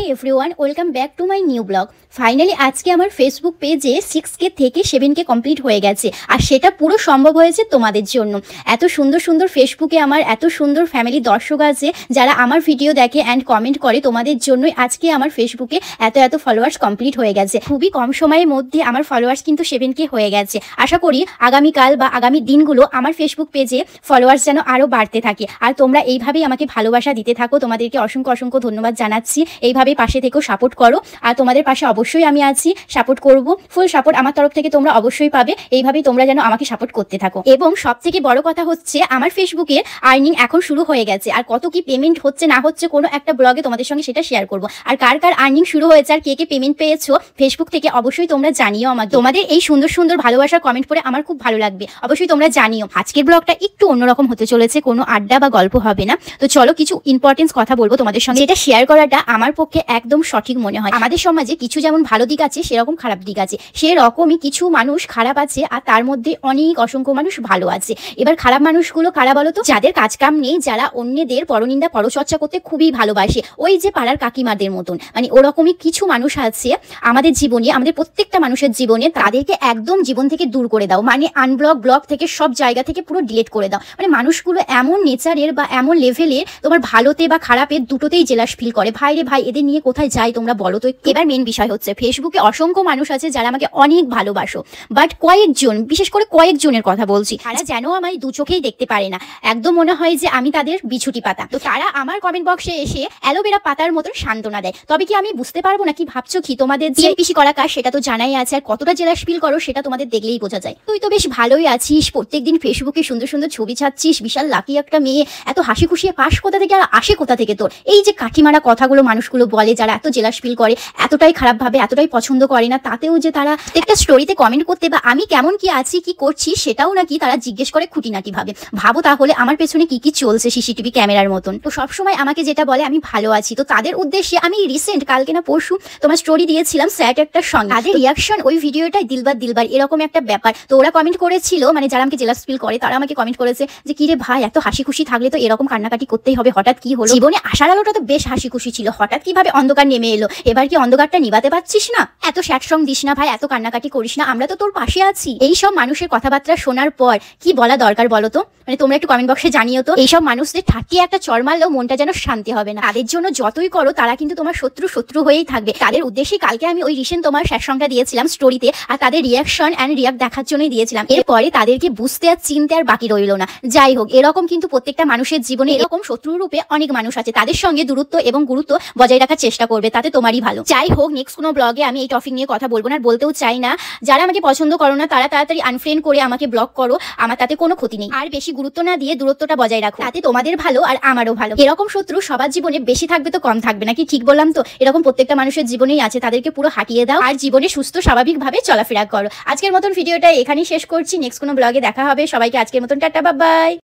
Hey everyone welcome back to my new blog. Finally আজকে আমার Facebook পেজে 6K থেকে 7K কমপ্লিট হয়ে গেছে, আর সেটা পুরো সম্ভব হয়েছে তোমাদের জন্য। এত সুন্দর সুন্দর ফেসবুকে আমার এত সুন্দর ফ্যামিলি দর্শক আছে যারা আমার ভিডিও দেখে অ্যান্ড কমেন্ট করে, তোমাদের জন্যই আজকে আমার ফেসবুকে এত ফলোয়ার্স কমপ্লিট হয়ে গেছে। খুবই কম সময়ের মধ্যে আমার ফলোয়ার্স কিন্তু 7K হয়ে গেছে। আশা করি আগামীকাল বা আগামী দিনগুলো আমার ফেসবুক পেজে ফলোয়ার্স যেন আরও বাড়তে থাকে, আর তোমরা এইভাবেই আমাকে ভালোবাসা দিতে থাকো। তোমাদেরকে অসংখ্য ধন্যবাদ জানাচ্ছি। এইভাবেই পাশে থেকেও সাপোর্ট করো, আর তোমাদের পাশে অবশ্যই আমি আছি, সাপোর্ট করব। ফুল সাপোর্ট আমার তরফ থেকে তোমরা অবশ্যই পাবে। এইভাবেই তোমরা যেন আমাকে সাপোর্ট করতে থাকো। এবং সব থেকে বড় কথা হচ্ছে আমার ফেসবুকে আর্নিং এখন শুরু হয়ে গেছে, আর কত কি পেমেন্ট হচ্ছে না হচ্ছে কোনো একটা ব্লগে তোমাদের সঙ্গে সেটা শেয়ার করব। আর কার কার আর্নিং শুরু হয়েছে আর কে কে পেমেন্ট পেয়েছো ফেসবুক থেকে অবশ্যই তোমরা জানিও আমাকে। তোমাদের এই সুন্দর সুন্দর ভালোবাসার কমেন্ট পড়ে আমার খুব ভালো লাগবে, অবশ্যই তোমরা জানিও। আজকের ব্লগটা একটু অন্যরকম হতে চলেছে, কোনো আড্ডা বা গল্প হবে না। তো চলো কিছু ইম্পর্টেন্স কথা বলবো তোমাদের সঙ্গে, যেটা শেয়ার করাটা আমার পক্ষে একদম সঠিক মনে হয়। আমাদের সমাজে কিছু যেমন ভালো দিক আছে সেরকম খারাপ দিক আছে, সেরকমই কিছু মানুষ খারাপ আছে আর তার মধ্যে অনেক অসংখ্য মানুষ ভালো আছে। এবার খারাপ মানুষগুলো কারা বলো তো? যাদের কাজ কাম নেই, যারা অন্যদের পরনিন্দা পরচর্চা করতে খুবই ভালোবাসে, ওই যে পাড়ার কাকিমাদের মতন, মানে ওরকমই কিছু মানুষ আছে আমাদের জীবনে, আমাদের প্রত্যেকটা মানুষের জীবনে। তাদেরকে একদম জীবন থেকে দূর করে দাও, মানে আনব্লক ব্লক থেকে সব জায়গা থেকে পুরো ডিলিট করে দাও। মানে মানুষগুলো এমন নেচারের বা এমন লেভেলের, তোমার ভালোতে বা খারাপের দুটোতেই জেলাস ফিল করে। ভাই রে ভাই, এদের নিয়ে কোথায় যাই তোমরা বলো তো? এবার মেন বিষয় হচ্ছে ফেসবুকে অসংখ্য মানুষ আছে যারা আমাকে অনেক ভালোবাসো, বাট কয়েকজন, বিশেষ করে কয়েকজনের কথা বলছি, তারা যেন আমায় দু চোখেই দেখতে পারে না। একদম মনে হয় যে আমি তাদের বিছুটি পাতা। তো তারা আমার কমেন্ট বক্সে এসে অ্যালোভেরা পাতার মতন সান্ত্বনা দেয়। তবে কি আমি বুঝতে পারবো না কি ভাবছো কি? তোমাদের যে পিসি করা কাজ সেটা তো জানাই আছে, আর কতটা জেলাস ফিল করো সেটা তোমাদের দেখলেই বোঝা যায়। তুই তো বেশ ভালোই আছিস, প্রত্যেকদিন ফেসবুকে সুন্দর সুন্দর ছবি ছাড়ছিস, বিশাল লাকি একটা মেয়ে, এত হাসি খুশি পাস কোথা থেকে আর আসে কোথা থেকে তোর? এই যে কাঠিমারা কথাগুলো মানুষগুলো বলে, যারা এত জেলাস ফিল করে, এতটাই খারাপ ভাবে, এতটাই পছন্দ করে না, তাতেও যে তারা একটা স্টোরিতে কমেন্ট করতে বা আমি কেমন কি আছি কি করছি সেটাও নাকি তারা জিজ্ঞেস করে খুঁটিনাটি ভাবে। ভাবো তাহলে আমার পেছনে কি কি চলছে সিসিটিভি ক্যামেরার মতন। তো সবসময় আমাকে যেটা বলে আমি ভালো আছি। তো তাদের উদ্দেশ্যে আমি রিসেন্ট কালকে না পরশু তোমার স্টোরি দিয়েছিলাম স্যাট একটা সঙ্গে, তাদের রিয়াকশন ওই ভিডিওটাই দিলবার এরকম একটা ব্যাপার। তো ওরা কমেন্ট করেছিল, মানে যারা আমাকে জেলাস ফিল করে তারা আমাকে কমেন্ট করেছে যে কি রে ভাই, এত হাসি খুশি থাকলে তো এরকম কান্নাকাটি করতেই হবে, হঠাৎ কি হলো? জীবনে আসার আলোটা তো বেশ হাসি খুশি ছিল, হঠাৎ কিভাবে অন্ধকার নেমে এলো? এবার কি অন্ধকারটা নিবাতে পারছিস না? এত স্যাড সং দিস না ভাই, এত কান্নাকাটি করিস না, আমরা তো তোর পাশে আছি। এই সব মানুষের কথাবার্তা শোনার পর কি বলা দরকার বলো তো? মানে তোমরা একটু কমেন্ট বক্সে জানিও তো। এইসব মানুষদের ঠাট্টিয়ে একটা চর মারলেও মনটা যেন শান্তি হবে না। তাদের জন্য যতই করো তারা কিন্তু তোমার শত্রু হয়েই থাকবে। তাদের উদ্দেশ্যে কালকে আমি ওই রিসেন্ট তোমার স্যাড সংটা দিয়েছিলাম স্টোরিতে, আর তাদের রিয়াকশন অ্যান্ড রিয়াক্ট দেখার জন্যই দিয়েছিলাম। এরপরে তাদেরকে বুঝতে আর চিনতে আর বাকি রইল না। যাই হোক, এরকম কিন্তু প্রত্যেকটা মানুষের জীবনে এরকম শত্রু রূপে অনেক মানুষ আছে, তাদের সঙ্গে দূরত্ব এবং গুরুত্ব বজায় রাখার চেষ্টা করবে, তাতে তোমারই ভালো। যাই হোক, নেক্সট কোনো ব্লগে আমি এই টপিক নিয়ে কথা বলবো না, আর বলতেও চাই না। যারা আমাকে পছন্দ করো না তারা তাড়াতাড়ি আনফ্রেন্ড করে আমাকে ব্লক করো, আমার তাতে কোনো ক্ষতি নেই। আর বেশি গুরুত্ব না দিয়ে দূরত্বটা বজায় রাখো, তাতে তোমাদের ভালো আর আমারও ভালো। এরকম শত্রু সবার জীবনে বেশি থাকবে তো কম থাকবে না, কি ঠিক বললাম তো? এরকম প্রত্যেকটা মানুষের জীবনেই আছে, তাদেরকে পুরো হাঁটিয়ে দাও আর জীবনে সুস্থ স্বাভাবিকভাবে চলাফেরা করো। আজকের মতন ভিডিওটা এখানেই শেষ করছি, নেক্সট কোনো ব্লগে দেখা হবে। সবাইকে আজকের মতন টাটা, বাই বাই।